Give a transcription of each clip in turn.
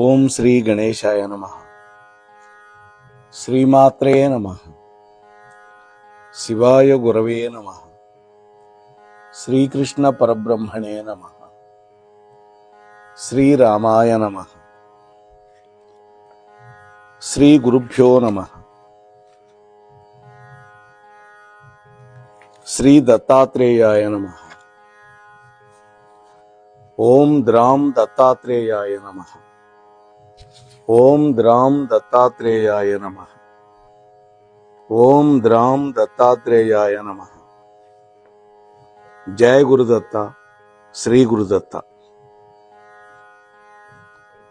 ఓం శ్రీ గణేశాయ నమః. శ్రీమాత్రే నమః. శివాయ గురవే నమః. శ్రీకృష్ణ పరబ్రహ్మణే నమః. శ్రీరామాయ నమః. శ్రీ గురుభ్యో నమః. శ్రీ దత్తాత్రేయాయ నమః. ఓం ద్రాం దత్తాత్రేయాయ నమః. ఓం ద్రాం దత్తాత్రేయాయ నమః. ఓం ద్రాం దత్తాత్రేయాయ నమః. జయ గురుదత్త, శ్రీ గురుదత్త.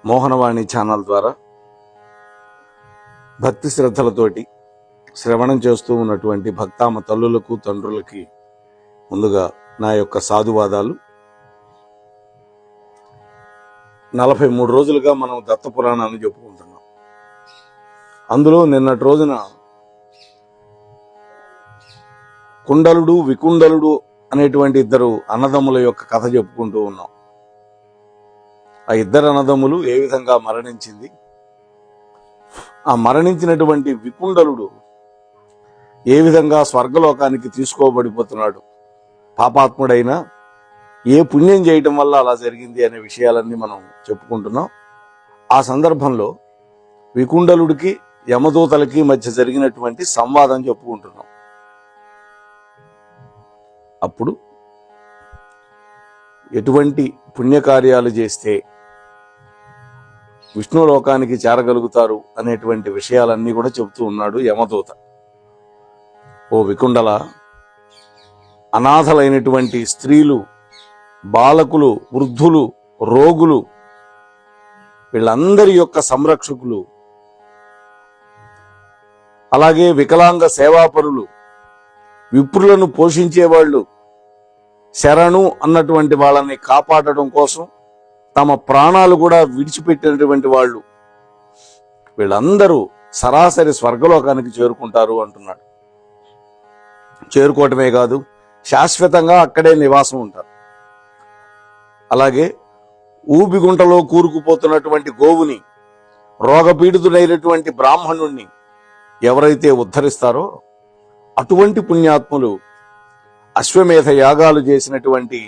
మోహనవాణి ఛానల్ ద్వారా భక్తి శ్రద్ధలతోటి శ్రవణం చేస్తూ ఉన్నటువంటి భక్తామ తల్లులకు తండ్రులకి ముందుగా నా యొక్క సాధువాదాలు. 43 రోజులుగా మనం దత్త పురాణాన్ని చెప్పుకుంటున్నాం. అందులో నిన్నటి రోజున కుండలుడు వికుండలుడు అనేటువంటి ఇద్దరు అన్నదమ్ముల యొక్క కథ చెప్పుకుంటూ ఉన్నాం. ఆ ఇద్దరు అన్నదమ్ములు ఏ విధంగా మరణించింది, ఆ మరణించినటువంటి వికుండలుడు ఏ విధంగా స్వర్గలోకానికి తీసుకోబడిపోతున్నాడు, పాపాత్ముడైనా ఏ పుణ్యం చేయటం వల్ల అలా జరిగింది అనే విషయాలన్నీ మనం చెప్పుకుంటున్నాం. ఆ సందర్భంలో వికుండలుడికి యమదూతలకి మధ్య జరిగినటువంటి సంవాదం చెప్పుకుంటున్నాం. అప్పుడు ఎటువంటి పుణ్యకార్యాలు చేస్తే విష్ణులోకానికి చేరగలుగుతారు అనేటువంటి విషయాలన్నీ కూడా చెబుతూ ఉన్నాడు యమదూత. ఓ వికుండల, అనాథలైనటువంటి స్త్రీలు, బాలకులు, వృద్ధులు, రోగులు, వీళ్ళందరి యొక్క సంరక్షకులు, అలాగే వికలాంగ సేవాపరులు, విప్రులను పోషించేవాళ్ళు, శరణు అన్నటువంటి వాళ్ళని కాపాడటం కోసం తమ ప్రాణాలు కూడా విడిచిపెట్టినటువంటి వాళ్ళు, వీళ్ళందరూ సరాసరి స్వర్గలోకానికి చేరుకుంటారు అంటున్నాడు. చేరుకోవటమే కాదు, శాశ్వతంగా అక్కడే నివాసం ఉంటారు. అలాగే ఊబిగుంటలో కూరుకుపోతున్నటువంటి గోవుని, రోగపీడితుడైనటువంటి బ్రాహ్మణుణ్ణి ఎవరైతే ఉద్ధరిస్తారో అటువంటి పుణ్యాత్ములు అశ్వమేధ యాగాలు చేసినటువంటి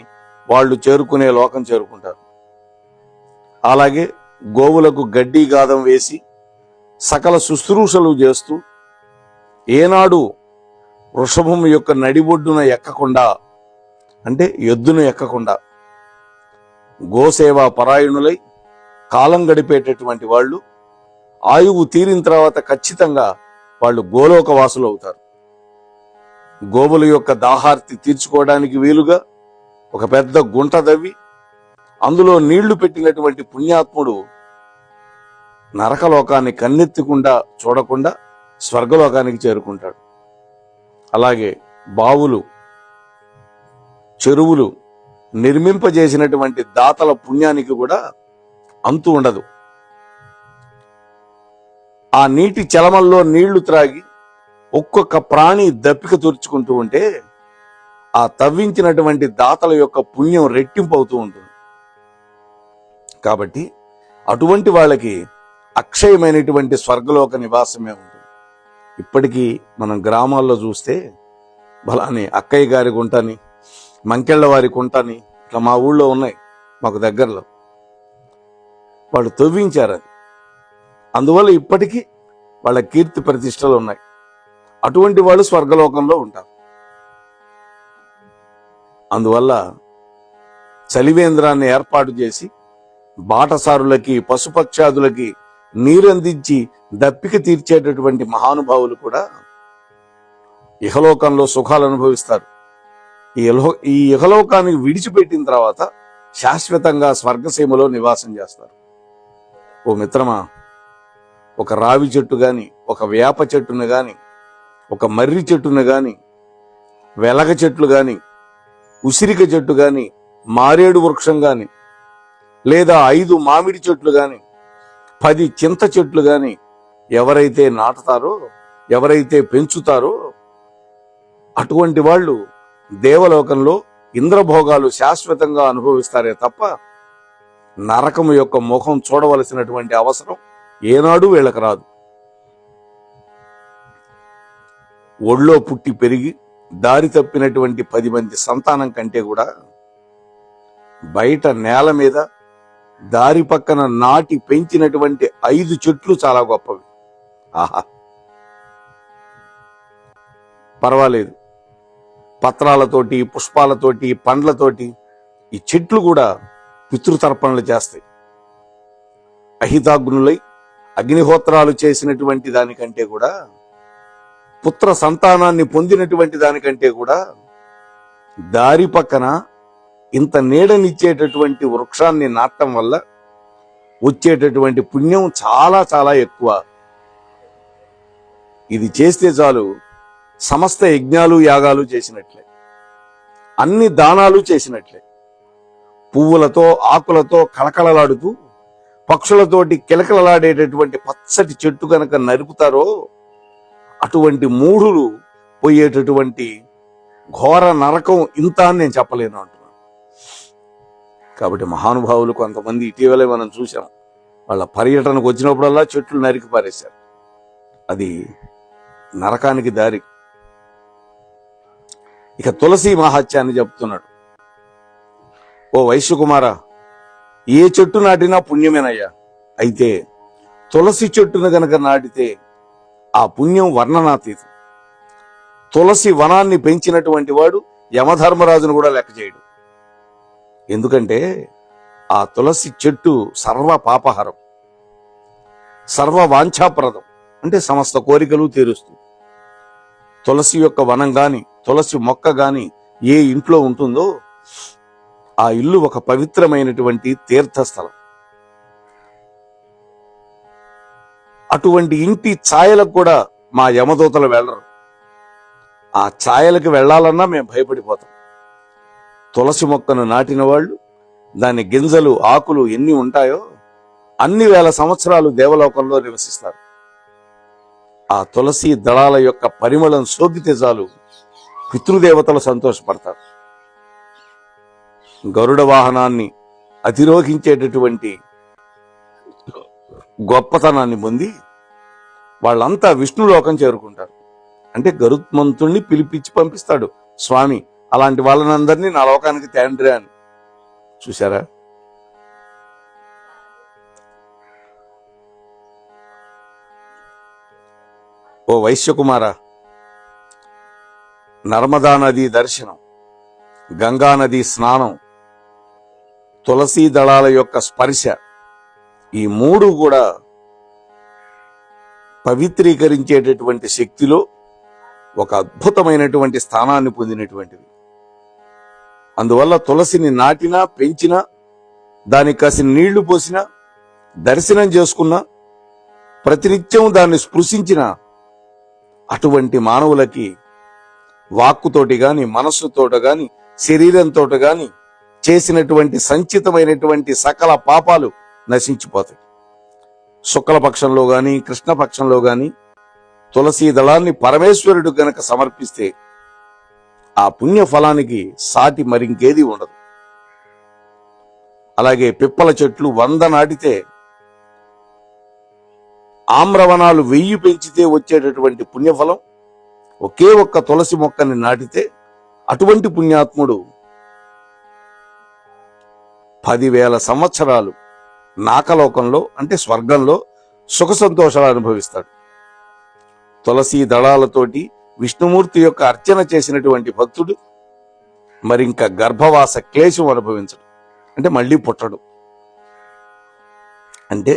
వాళ్ళు చేరుకునే లోకం చేరుకుంటారు. అలాగే గోవులకు గడ్డి గాదం వేసి సకల శుశ్రూషలు చేస్తూ ఏనాడు వృషభం యొక్క నడిబొడ్డున ఎక్కకుండా, అంటే ఎద్దును ఎక్కకుండా గోసేవ పరాయణులై కాలం గడిపేటటువంటి వాళ్ళు ఆయువు తీరిన తర్వాత ఖచ్చితంగా వాళ్ళు గోలోకవాసులు అవుతారు. గోవుల యొక్క దాహార్తి తీర్చుకోవడానికి వీలుగా ఒక పెద్ద గుంట దవ్వి అందులో నీళ్లు పెట్టినటువంటి పుణ్యాత్ముడు నరకలోకాన్ని కన్నెత్తకుండా చూడకుండా స్వర్గలోకానికి చేరుకుంటాడు. అలాగే బావులు, చెరువులు నిర్మింపజేసినటువంటి దాతల పుణ్యానికి కూడా అంతు ఉండదు. ఆ నీటి చలమల్లో నీళ్లు త్రాగి ఒక్కొక్క ప్రాణి దప్పిక తూర్చుకుంటూ ఉంటే ఆ తవ్వించినటువంటి దాతల యొక్క పుణ్యం రెట్టింపు అవుతూ ఉంటుంది. కాబట్టి అటువంటి వాళ్ళకి అక్షయమైనటువంటి స్వర్గలోక నివాసమే ఉంటుంది. ఇప్పటికీ మనం గ్రామాల్లో చూస్తే బలాని అక్కయ్య గారి గుంటని, మంకెళ్ల వారి కుంటని ఇట్లా మా ఊళ్ళో ఉన్నాయి, మాకు దగ్గరలో. వాళ్ళు తవ్వించారు అది. అందువల్ల ఇప్పటికీ వాళ్ళ కీర్తి ప్రతిష్టలు ఉన్నాయి. అటువంటి వాళ్ళు స్వర్గలోకంలో ఉంటారు. అందువల్ల చలివేంద్రాన్ని ఏర్పాటు చేసి బాటసారులకి, పశుపక్షాదులకి నీరందించి దప్పిక తీర్చేటటువంటి మహానుభావులు కూడా ఇహలోకంలో సుఖాలు అనుభవిస్తారు. ఈ ఇహలోకానికి విడిచిపెట్టిన తర్వాత శాశ్వతంగా స్వర్గసీమలో నివాసం చేస్తారు. ఓ మిత్రమా, ఒక రావి చెట్టు గాని, ఒక వేప చెట్టును గాని, ఒక మర్రి చెట్టును గాని, వెలగ చెట్లు గాని, ఉసిరిక చెట్టు గాని, మారేడు వృక్షం గాని, లేదా 5 మామిడి చెట్లు గాని, 10 చింత చెట్లు గాని ఎవరైతే నాటుతారో, ఎవరైతే పెంచుతారో అటువంటి వాళ్ళు దేవలోకంలో ఇంద్రభోగాలు శాశ్వతంగా అనుభవిస్తారే తప్ప నరకము యొక్క ముఖం చూడవలసినటువంటి అవసరం ఏనాడు వీళ్ళకి రాదు. ఒళ్ళో పుట్టి పెరిగి దారి తప్పినటువంటి 10 మంది సంతానం కంటే కూడా బయట నేల మీద దారి పక్కన నాటి పెంచినటువంటి 5 చెట్లు చాలా గొప్పవి. ఆహా, పర్వాలేదు, పత్రాలతోటి, పుష్పాలతోటి, పండ్లతోటి ఈ చెట్లు కూడా పితృతర్పణలు చేస్తాయి. అహితాగ్నులై అగ్నిహోత్రాలు చేసినటువంటి దానికంటే కూడా, పుత్ర సంతానాన్ని పొందినటువంటి దానికంటే కూడా దారి పక్కన ఇంత నీడనిచ్చేటటువంటి వృక్షాన్ని నాటడం వల్ల వచ్చేటటువంటి పుణ్యం చాలా చాలా ఎక్కువ. ఇది చేస్తే చాలు సమస్త యజ్ఞాలు యాగాలు చేసినట్లే, అన్ని దానాలు చేసినట్లే. పువ్వులతో ఆకులతో కళకళలాడుతూ పక్షులతోటి కిలకలలాడేటటువంటి పచ్చటి చెట్టు కనుక నరుకుతారో అటువంటి మూఢులు పోయేటటువంటి ఘోర నరకం ఇంత అని నేను చెప్పలేను అంటున్నాను. కాబట్టి మహానుభావులు కొంతమంది ఇటీవలే మనం చూసాం, వాళ్ళ పర్యటనకు వచ్చినప్పుడల్లా చెట్లు నరికి పారేశారు. అది నరకానికి దారి. ఇక తులసి మహాత్యాన్ని చెప్తున్నాడు. ఓ వైశ్యకుమార, ఏ చెట్టు నాటినా పుణ్యమేనయ్యా. అయితే తులసి చెట్టును గనక నాటితే ఆ పుణ్యం వర్ణనాతీతం. తులసి వనాన్ని పెంచినటువంటి వాడు యమధర్మరాజును కూడా లెక్క చేయడు. ఎందుకంటే ఆ తులసి చెట్టు సర్వ పాపహరం, సర్వ వాంఛాప్రదం, అంటే సమస్త కోరికలు తీరుస్తుంది. తులసి యొక్క వనం గాని, తులసి మొక్క గాని ఏ ఇంట్లో ఉంటుందో ఆ ఇల్లు ఒక పవిత్రమైనటువంటి తీర్థస్థలం. అటువంటి ఇంటి ఛాయలకు కూడా మా యమదూతలు వెళ్ళరు. ఆ ఛాయలకు వెళ్లాలన్నా మేము భయపడిపోతాం. తులసి మొక్కను నాటిన వాళ్ళు దాని గింజలు, ఆకులు ఎన్ని ఉంటాయో అన్ని వేల సంవత్సరాలు దేవలోకంలో నివసిస్తారు. ఆ తులసి దళాల యొక్క పరిమళం సోకితే చాలు పితృదేవతలు సంతోషపడతారు. గరుడ వాహనాన్ని అధిరోహించేటటువంటి గొప్పతనాన్ని పొంది వాళ్ళంతా విష్ణులోకం చేరుకుంటారు. అంటే గరుత్మంతుణ్ణి పిలిపించి పంపిస్తాడు స్వామి, అలాంటి వాళ్ళనందరినీ నా లోకానికి తండ్రి అని. చూశారా? ఓ వైశ్యకుమార, నర్మదా నది దర్శనం, గంగా నది స్నానం, తులసీ దళాల యొక్క స్పర్శ, ఈ 3 కూడా పవిత్రీకరించేటటువంటి శక్తిలో ఒక అద్భుతమైనటువంటి స్థానాన్ని పొందినటువంటిది. అందువల్ల తులసిని నాటినా, పెంచినా, దానికి కాసిన నీళ్లు పోసినా, దర్శనం చేసుకున్నా, ప్రతినిత్యం దాన్ని స్పృశించిన అటువంటి మానవులకి వాక్కుతోటి గాని, మనస్సుతోట గాని, శరీరంతో గాని చేసినటువంటి సంచితమైనటువంటి సకల పాపాలు నశించిపోతాయి. శుక్లపక్షంలో గాని, కృష్ణపక్షంలో గాని తులసీ దళాన్ని పరమేశ్వరుడు గనక సమర్పిస్తే ఆ పుణ్య ఫలానికి సాటి మరింకేది ఉండదు. అలాగే పిప్పల చెట్లు 100 నాటితే, ఆమ్రవనాలు 1000 పెంచితే వచ్చేటటువంటి పుణ్యఫలం ఒకే ఒక్క తులసి మొక్కని నాటితే అటువంటి పుణ్యాత్ముడు 10,000 సంవత్సరాలు నాకలోకంలో, అంటే స్వర్గంలో సుఖ సంతోషాలు అనుభవిస్తాడు. తులసీ దళాలతోటి విష్ణుమూర్తి యొక్క అర్చన చేసినటువంటి భక్తుడు మరింక గర్భవాస క్లేశం అనుభవించడు, అంటే మళ్ళీ పుట్టడు. అంటే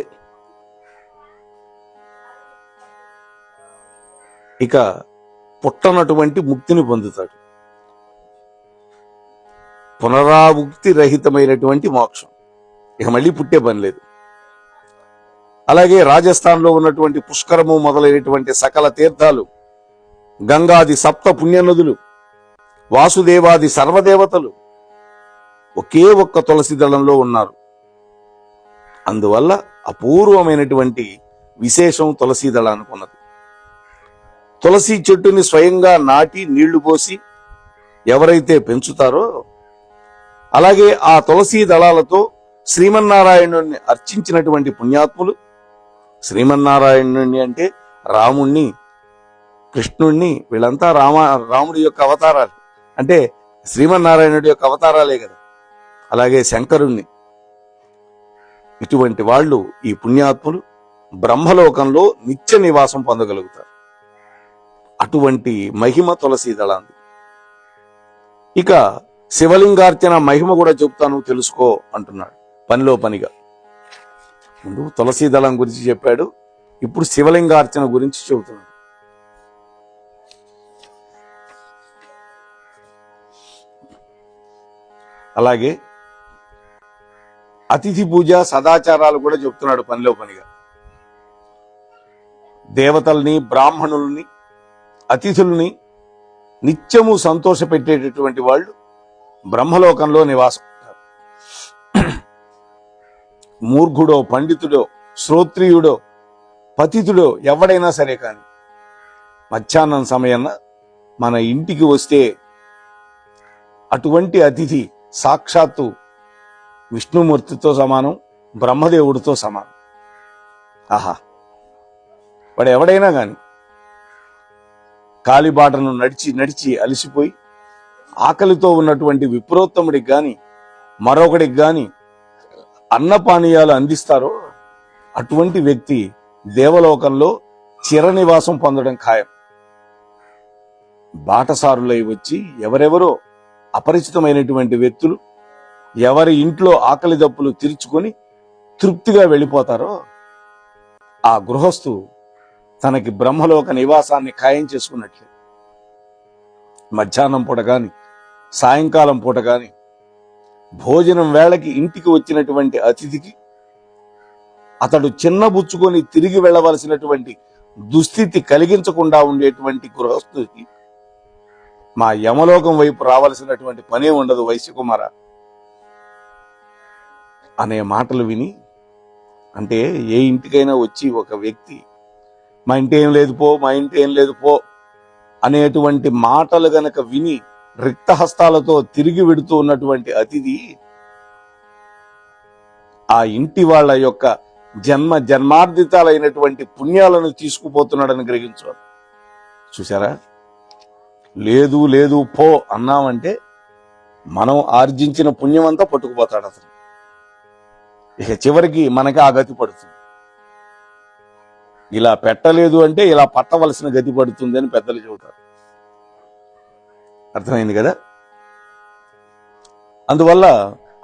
ఇక పుట్టనటువంటి ముక్తిని పొందుతాడు. పునరావృత్తి రహితమైనటువంటి మోక్షం, ఇక మళ్ళీ పుట్టే పని లేదు. అలాగే రాజస్థాన్లో ఉన్నటువంటి పుష్కరము మొదలైనటువంటి సకల తీర్థాలు, గంగాది 7 పుణ్యనదులు, వాసుదేవాది సర్వదేవతలు ఒకే ఒక్క తులసి దళంలో ఉన్నారు. అందువల్ల అపూర్వమైనటువంటి విశేషం తులసీ దళానికి ఉన్నది. తులసి చెట్టుని స్వయంగా నాటి నీళ్లు పోసి ఎవరైతే పెంచుతారో, అలాగే ఆ తులసీ దళాలతో శ్రీమన్నారాయణుణ్ణి అర్చించినటువంటి పుణ్యాత్ములు, శ్రీమన్నారాయణుణ్ణి అంటే రాముణ్ణి, కృష్ణుణ్ణి, వీళ్ళంతా రాముడి యొక్క అవతారాలు, అంటే శ్రీమన్నారాయణుడి యొక్క అవతారాలే కదా. అలాగే శంకరుణ్ణి, ఇటువంటి వాళ్ళు, ఈ పుణ్యాత్ములు బ్రహ్మలోకంలో నిత్య నివాసం పొందగలుగుతారు. అటువంటి మహిమ తులసీ దళాంది. ఇక శివలింగార్చన మహిమ కూడా చెప్తాను తెలుసుకో అంటున్నాడు పనిలో పనిగా. ముందు తులసీ దళం గురించి చెప్పాడు, ఇప్పుడు శివలింగార్చన గురించి చెబుతున్నాడు. అలాగే అతిథి పూజ సదాచారాలు కూడా చెప్తున్నాడు పనిలో పనిగా. దేవతల్ని, బ్రాహ్మణుల్ని, అతిథుల్ని నిత్యము సంతోష పెట్టేటటువంటి వాళ్ళు బ్రహ్మలోకంలో నివాసం ఉంటారు. మూర్ఖుడో, పండితుడో, శ్రోత్రియుడో, పతితుడో ఎవడైనా సరే కానీ మధ్యాహ్నం సమయాన మన ఇంటికి వస్తే అటువంటి అతిథి సాక్షాత్తు విష్ణుమూర్తితో సమానం, బ్రహ్మదేవుడితో సమానం. ఆహా, వాడు ఎవడైనా గాని కాలిబాటను నడిచి నడిచి అలసిపోయి ఆకలితో ఉన్నటువంటి విప్రోత్తముడికి గాని మరొకడికి గాని అన్నపానీయాలు అందిస్తారో అటువంటి వ్యక్తి దేవలోకంలో చిరనివాసం పొందడం ఖాయం. బాటసారులై వచ్చి ఎవరెవరో అపరిచితమైనటువంటి వ్యక్తులు ఎవరి ఇంట్లో ఆకలి దప్పులు తీర్చుకొని తృప్తిగా వెళ్ళిపోతారో ఆ గృహస్థు తనకి బ్రహ్మలోక నివాసాన్ని ఖాయం చేసుకున్నట్లే. మధ్యాహ్నం పూట గాని సాయంకాలం పూట గాని భోజనం వేళకి ఇంటికి వచ్చినటువంటి అతిథికి అతడు చిన్నబుచ్చుకొని తిరిగి వెళ్ళవలసినటువంటి దుస్థితి కలిగించకుండా ఉండేటువంటి గృహస్థుకి మా యమలోకం వైపు రావాల్సినటువంటి పనే ఉండదు వైశ్యకుమార అనే మాటలు విని, అంటే ఏ ఇంటికైనా వచ్చి ఒక వ్యక్తి మా ఇంటి ఏం లేదు పో, మా ఇంటి ఏం లేదు పో అనేటువంటి మాటలు గనక విని రిక్తహస్తాలతో తిరిగి వెడుతూ ఉన్నటువంటి అతిథి ఆ ఇంటి వాళ్ళ యొక్క జన్మార్జితాలైనటువంటి పుణ్యాలను తీసుకుపోతున్నాడని గ్రహించాలి. చూసారా, లేదు లేదు పో అన్నామంటే మనం ఆర్జించిన పుణ్యం అంతా పట్టుకుపోతాడు అతను. ఇక చివరికి మనకి ఆ గతి పడుతుంది. ఇలా పెట్టలేదు అంటే ఇలా పట్టవలసిన గతి పడుతుంది అని పెద్దలు చెబుతారు. అర్థమైంది కదా. అందువల్ల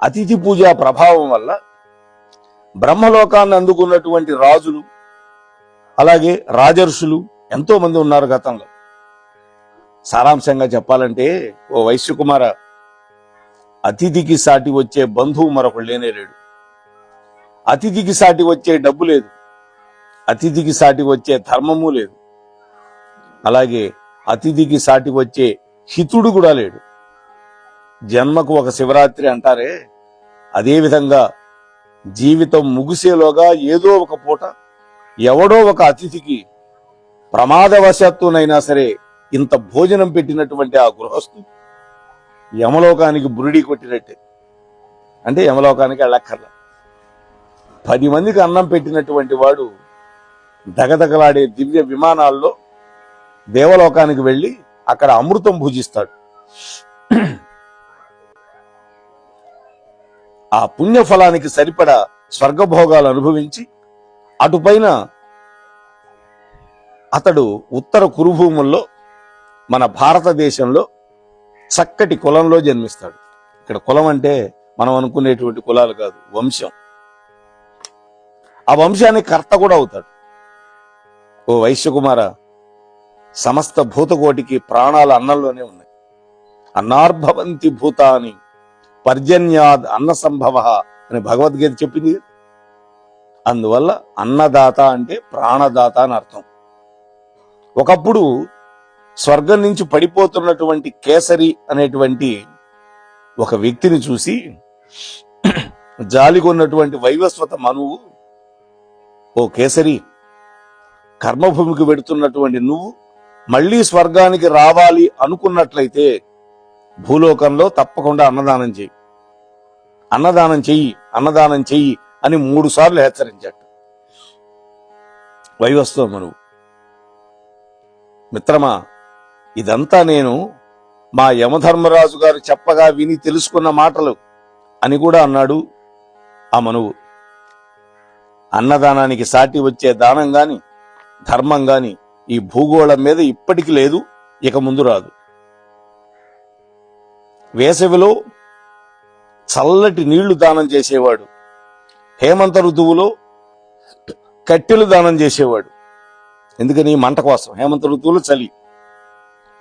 అతిథి పూజ ప్రభావం వల్ల బ్రహ్మలోకాన్ని అందుకున్నటువంటి రాజులు, అలాగే రాజర్షులు ఎంతో మంది ఉన్నారు గతంలో. సారాంశంగా చెప్పాలంటే ఓ వైశ్యకుమార, అతిథికి సాటి వచ్చే బంధువు మరొకడు లేనే లేడు. అతిథికి సాటి వచ్చే డబ్బు లేదు, అతిథికి సాటి వచ్చే ధర్మము లేదు, అలాగే అతిథికి సాటి వచ్చే హితుడు కూడా లేడు. జన్మకు ఒక శివరాత్రి అంటారే, అదేవిధంగా జీవితం ముగిసేలోగా ఏదో ఒక పూట ఎవడో ఒక అతిథికి ప్రమాదవశాత్తునైనా సరే ఇంత భోజనం పెట్టినటువంటి ఆ గృహస్థు యమలోకానికి బురిడి కొట్టినట్టే. అంటే యమలోకానికి వెళ్ళక్కర్లా. 10 మందికి అన్నం పెట్టినటువంటి వాడు దగదగలాడే దివ్య విమానాల్లో దేవలోకానికి వెళ్ళి అక్కడ అమృతం భుజిస్తాడు. ఆ పుణ్యఫలానికి సరిపడా స్వర్గభోగాలు అనుభవించి అటుపైన అతడు ఉత్తర కురుభూముల్లో మన భారతదేశంలో చక్కటి కులంలో జన్మిస్తాడు. ఇక్కడ కులం అంటే మనం అనుకునేటువంటి కులాలు కాదు, వంశం. ఆ వంశానికి కర్త కూడా అవుతాడు. ఓ వైశ్యకుమార, సమస్త భూతకోటికి ప్రాణాలు అన్నంలోనే ఉన్నాయి. అన్నార్భవంతి భూతాని పర్జన్యాద్ అన్న సంభవ అని భగవద్గీత చెప్పింది. అందువల్ల అన్నదాత అంటే ప్రాణదాత అని అర్థం. ఒకప్పుడు స్వర్గం నుంచి పడిపోతున్నటువంటి కేసరి అనేటువంటి ఒక వ్యక్తిని చూసి జాలిగొన్నటువంటి వైవస్వత మనువు, ఓ కేసరి, కర్మభూమికి వెడుతున్నటువంటి నువ్వు మళ్లీ స్వర్గానికి రావాలి అనుకున్నట్లయితే భూలోకంలో తప్పకుండా అన్నదానం చేయి. అన్నదానం చెయ్యి, అన్నదానం చెయ్యి అని 3 సార్లు హెచ్చరించాడు వైవస్వ మనువు. మిత్రమా, ఇదంతా నేను మా యమధర్మరాజు గారు చెప్పగా విని తెలుసుకున్న మాటలు అని కూడా అన్నాడు ఆ మనువు. అన్నదానానికి సాటి వచ్చే దానం గాని ధర్మం గాని ఈ భూగోళం మీద ఇప్పటికి లేదు, ఇక ముందు రాదు. వేసవిలో చల్లటి నీళ్లు దానం చేసేవాడు, హేమంత ఋతువులో కట్టెలు దానం చేసేవాడు. ఎందుకని? మంట కోసం. హేమంత ఋతువులో చలి.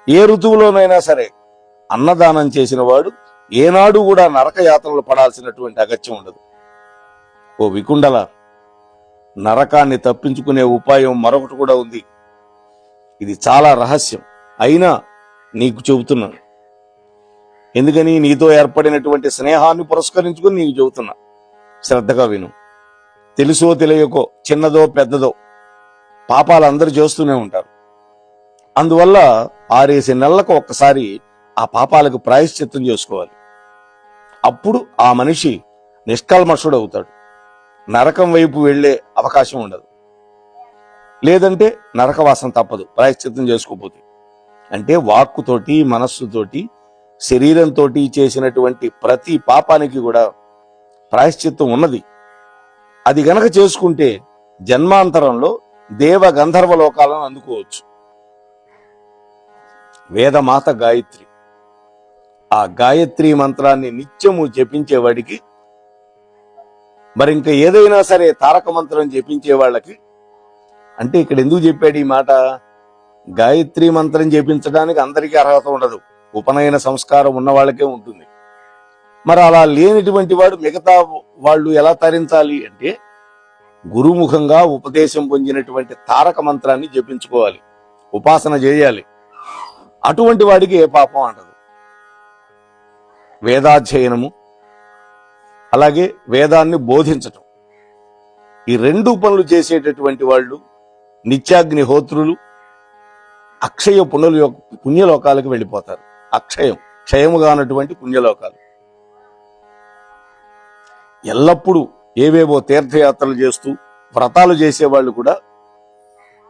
ఏ ఋతువులోనైనా సరే అన్నదానం చేసిన వాడు ఏనాడు కూడా నరక యాతనలు పడాల్సినటువంటి అగత్యం ఉండదు. ఓ వికుండల, నరకాన్ని తప్పించుకునే ఉపాయం మరొకటి కూడా ఉంది. ఇది చాలా రహస్యం, అయినా నీకు చెబుతున్నాను. ఎందుకని? నీతో ఏర్పడినటువంటి స్నేహాన్ని పురస్కరించుకుని నీకు చెబుతున్నా. శ్రద్ధగా విను. తెలుసో తెలియకో, చిన్నదో పెద్దదో పాపాలు అందరూ చేస్తూనే ఉంటారు. అందువల్ల 6 నెలలకు ఒక్కసారి ఆ పాపాలకు ప్రాయశ్చిత్తం చేసుకోవాలి. అప్పుడు ఆ మనిషి నిష్కల్మషుడు అవుతాడు. నరకం వైపు వెళ్లే అవకాశం ఉండదు. లేదంటే నరకవాసం తప్పదు ప్రాయశ్చిత్తం చేసుకోపోతే. అంటే వాక్కుతోటి, మనస్సుతోటి, శరీరంతో చేసినటువంటి ప్రతి పాపానికి కూడా ప్రాయశ్చిత్తం ఉన్నది. అది గనక చేసుకుంటే జన్మాంతరంలో దేవ గంధర్వ లోకాలను అందుకోవచ్చు. వేదమాత గాయత్రి, ఆ గాయత్రి మంత్రాన్ని నిత్యము జపించేవాడికి, మరింక ఏదైనా సరే తారక మంత్రం జపించే వాళ్ళకి, అంటే ఇక్కడ ఎందుకు చెప్పాడు ఈ మాట? గాయత్రి మంత్రం జపించడానికి అందరికీ అర్హత ఉండదు, ఉపనయన సంస్కారం ఉన్న వాళ్ళకే ఉంటుంది. మరి అలా లేనిటువంటి వాడు మిగతా వాళ్ళు ఎలా తరించాలి అంటే గురుముఖంగా ఉపదేశం పొందినటువంటి తారక మంత్రాన్ని జపించుకోవాలి, ఉపాసన చేయాలి. అటువంటి వాడికి ఏ పాపం అంటదు. వేదాధ్యయనము, అలాగే వేదాన్ని బోధించటం, ఈ 2 పనులు చేసేటటువంటి వాళ్ళు నిత్యాగ్నిహోత్రులు అక్షయ పుణ్యలోకాలకు వెళ్ళిపోతారు. అక్షయం, క్షయముగా ఉన్నటువంటి పుణ్యలోకాలు. ఎల్లప్పుడూ ఏవేవో తీర్థయాత్రలు చేస్తూ వ్రతాలు చేసేవాళ్ళు కూడా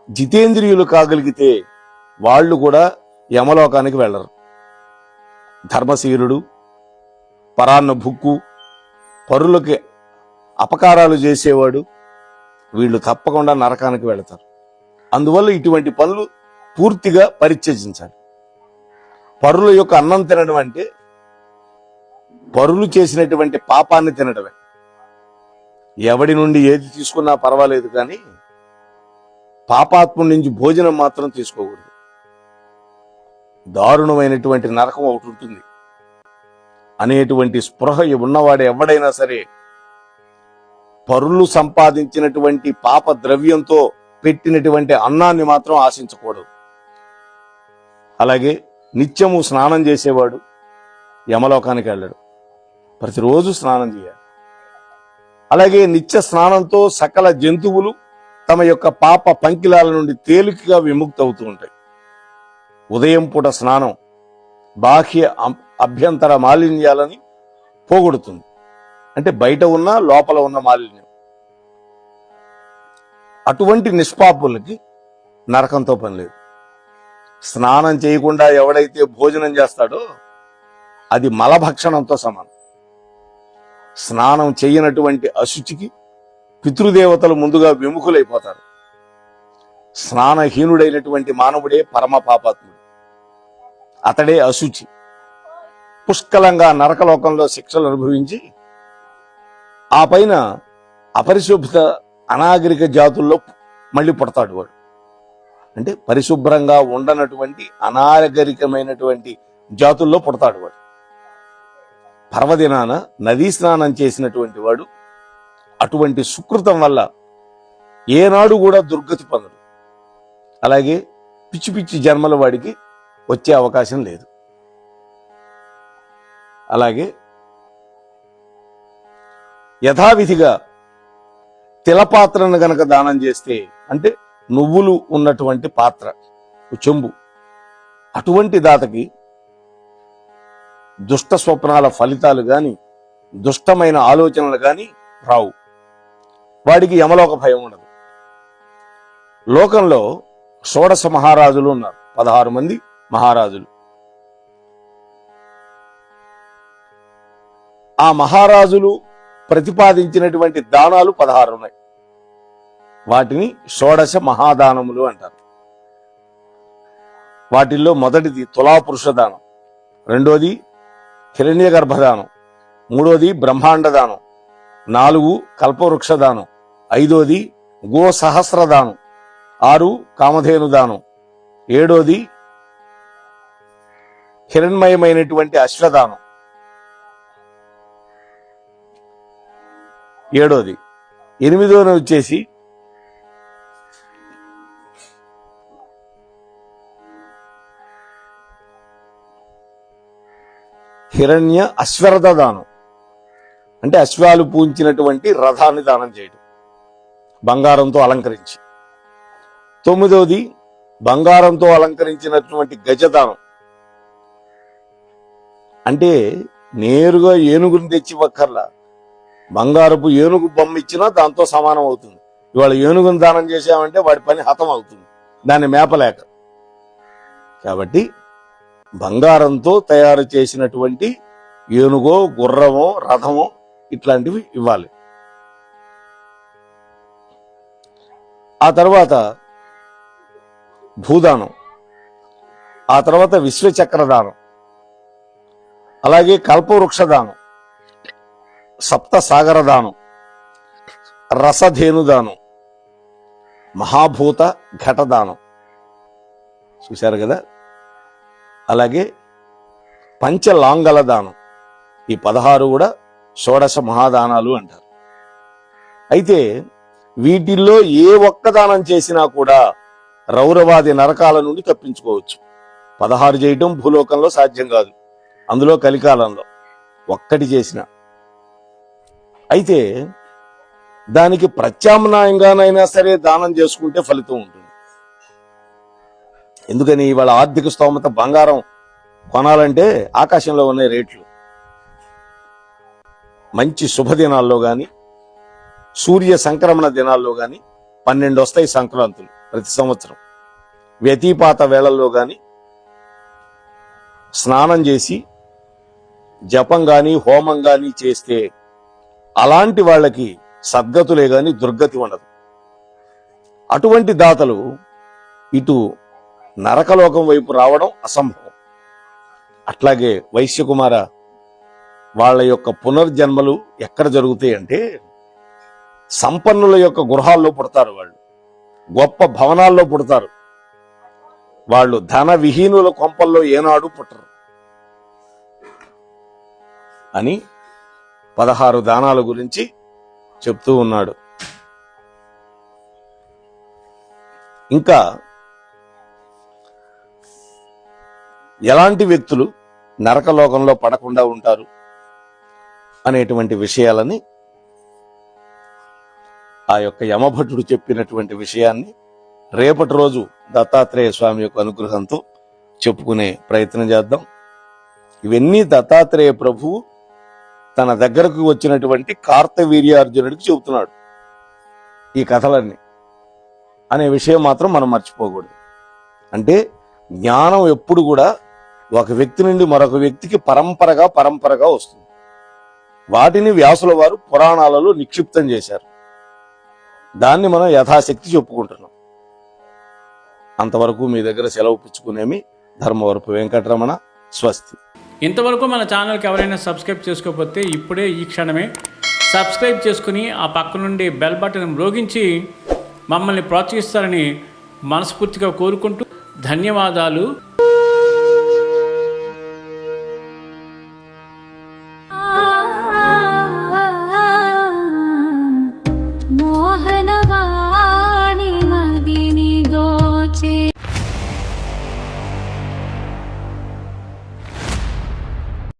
జితేంద్రియులు కాగలిగితే వాళ్ళు కూడా యమలోకానికి వెళ్ళరు. ధర్మశీరుడు, పరాన్న భుక్కు, పరులకి అపకారాలు చేసేవాడు, వీళ్ళు తప్పకుండా నరకానికి వెళతారు. అందువల్ల ఇటువంటి పనులు పూర్తిగా పరిత్యజించాలి. పరుల యొక్క అన్నం తినడం అంటే పరులు చేసినటువంటి పాపాన్ని తినడమే. ఎవడి నుండి ఏది తీసుకున్నా పర్వాలేదు, కానీ పాపాత్మ నుంచి భోజనం మాత్రం తీసుకోకూడదు. దారుణమైనటువంటి నరకం ఒకటి ఉంటుంది అనేటువంటి స్పృహ ఉన్నవాడు ఎవడైనా సరే పరులు సంపాదించినటువంటి పాప ద్రవ్యంతో పెట్టినటువంటి అన్నాన్ని మాత్రం ఆశించకూడదు. అలాగే నిత్యము స్నానం చేసేవాడు యమలోకానికి వెళ్ళాడు, ప్రతిరోజు స్నానం చేయాలి. అలాగే నిత్య స్నానంతో సకల జంతువులు తమ యొక్క పాప పంకిలాల నుండి తేలికగా విముక్తి అవుతూ ఉంటాయి. ఉదయం పూట స్నానం బాహ్య అభ్యంతర మాలిన్యాలని పోగొడుతుంది. అంటే బయట ఉన్న లోపల ఉన్న మాలిన్యం. అటువంటి నిష్పాపులకి నరకంతో పని లేదు. స్నానం చేయకుండా ఎవడైతే భోజనం చేస్తాడో అది మలభక్షణంతో సమానం. స్నానం చేయనటువంటి అశుచికి పితృదేవతలు ముందుగా విముఖులైపోతారు. స్నానహీనుడైనటువంటి మానవుడే పరమ పాపాత్ముడు, అతడే అశుచి. పుష్కలంగా నరకలోకంలో శిక్షలు అనుభవించి ఆ పైన అపరిశుభ్రత అనాగరిక జాతుల్లో మళ్ళీ పుడతాడు వాడు. అంటే పరిశుభ్రంగా ఉండనటువంటి అనాగరికమైనటువంటి జాతుల్లో పుడతాడు వాడు. పర్వదినాన నదీ స్నానం చేసినటువంటి వాడు అటువంటి సుకృతం వల్ల ఏనాడు కూడా దుర్గతి పొందడు. అలాగే పిచ్చి పిచ్చి జన్మల వాడికి వచ్చే అవకాశం లేదు. అలాగే యథావిధిగా తిలపాత్రను గనక దానం చేస్తే, అంటే నువ్వులు ఉన్నటువంటి పాత్ర, చెంబు, అటువంటి దాతకి దుష్ట స్వప్నాల ఫలితాలు గాని దుష్టమైన ఆలోచనలు కానీ రావు. వాడికి యమలోక భయం ఉండదు. లోకంలో షోడశ మహారాజులు ఉన్నారు, 16 మంది మహారాజులు. ఆ మహారాజులు ప్రతిపాదించినటువంటి దానాలు 16 ఉన్నాయి. వాటిని షోడశ మహాదానములు అంటారు. వాటిల్లో మొదటిది తులాపురుష దానం, రెండోది హిరణ్య గర్భదానం, మూడోది బ్రహ్మాండ దానం, 4 కల్పవృక్ష దానం, 5 గో సహస్ర దానం, 6 కామధేను దానం, 7 హిరణ్మయమైనటువంటి అశ్వదానం, 7 8 వచ్చేసి హిరణ్య అశ్వరథ దానం, అంటే అశ్వాలు పూంచినటువంటి రథాన్ని దానం చేయడం బంగారంతో అలంకరించి. 9 బంగారంతో అలంకరించినటువంటి గజదానం, అంటే నేరుగా ఏనుగుని తెచ్చివక్కర్లా, బంగారపు ఏనుగు బొమ్మ ఇచ్చినా దాంతో సమానం అవుతుంది. ఇవాళ ఏనుగుని దానం చేశామంటే వాడి పని హతం అవుతుంది, దాన్ని మేపలేక. కాబట్టి బంగారంతో తయారు చేసినటువంటి ఏనుగో గుర్రమో రథమో ఇట్లాంటివి ఇవ్వాలి. ఆ తర్వాత భూదానం, ఆ తర్వాత విశ్వచక్రదానం, అలాగే కల్పవృక్ష దానం, సప్త సాగర దానం, రసధేను దానం, మహాభూత ఘట దానం. చూశారు కదా. అలాగే పంచలాంగల దానం. ఈ 16 కూడా షోడశ మహాదానాలు అంటారు. అయితే వీటిల్లో ఏ ఒక్క దానం చేసినా కూడా రౌరవాది నరకాల నుండి తప్పించుకోవచ్చు. 16 చేయటం భూలోకంలో సాధ్యం కాదు, అందులో కలికాలంలో ఒక్కటి చేసిన. అయితే దానికి ప్రత్యామ్నాయంగానైనా సరే దానం చేసుకుంటే ఫలితం ఉంటుంది. ఎందుకని ఇవాళ ఆర్థిక స్తోమత బంగారం కొనాలంటే ఆకాశంలో ఉన్న రేట్లు. మంచి శుభదినాల్లో గాని సూర్య సంక్రమణ దినాల్లో గాని 12 వస్తాయి సంక్రాంతులు ప్రతి సంవత్సరం. వ్యతిపాత వేళల్లో గాని స్నానం చేసి జపం గాని హోమం గాని చేస్తే అలాంటి వాళ్ళకి సద్గతులే గాని దుర్గతి ఉండదు. అటువంటి దాతలు ఇటు నరకలోకం వైపు రావడం అసంభవం. అట్లాగే వైశ్యకుమార వాళ్ళ యొక్క పునర్జన్మలు ఎక్కడ జరుగుతాయి అంటే సంపన్నుల యొక్క గృహాల్లో పుడతారు, వాళ్ళు గొప్ప భవనాల్లో పుడతారు. వాళ్ళు ధన విహీనుల కొంపల్లో ఏనాడు పుట్టరు అని 16 దానాల గురించి చెప్తూ ఉన్నాడు. ఇంకా ఎలాంటి వ్యక్తులు నరకలోకంలో పడకుండా ఉంటారు అనేటువంటి విషయాలని ఆ యొక్క యమభటుడు చెప్పినటువంటి విషయాన్ని రేపటి రోజు దత్తాత్రేయ స్వామి యొక్క అనుగ్రహంతో చెప్పుకునే ప్రయత్నం చేద్దాం. ఇవన్నీ దత్తాత్రేయ ప్రభువు తన దగ్గరకు వచ్చినటువంటి కార్తవీర్యార్జునుడికి చెబుతున్నాడు ఈ కథలన్నీ అనే విషయం మాత్రం మనం మర్చిపోకూడదు. అంటే జ్ఞానం ఎప్పుడు కూడా ఒక వ్యక్తి నుండి మరొక వ్యక్తికి పరంపరగా వస్తుంది. వాటిని వ్యాసుల వారు పురాణాలలో నిక్షిప్తం చేశారు. దాన్ని మనం యథాశక్తి చెప్పుకుంటున్నాం. అంతవరకు మీ దగ్గర సెలవు పుచ్చుకునేమి ధర్మవరపు వెంకటరమణ. స్వస్తి. ఇంతవరకు మన ఛానల్కి ఎవరైనా సబ్స్క్రైబ్ చేసుకోకపోతే ఇప్పుడే ఈ క్షణమే సబ్స్క్రైబ్ చేసుకుని ఆ పక్క నుండి బెల్ బటన్ మ్రోగించి మమ్మల్ని ప్రోత్సహిస్తారని మనస్ఫూర్తిగా కోరుకుంటూ ధన్యవాదాలు.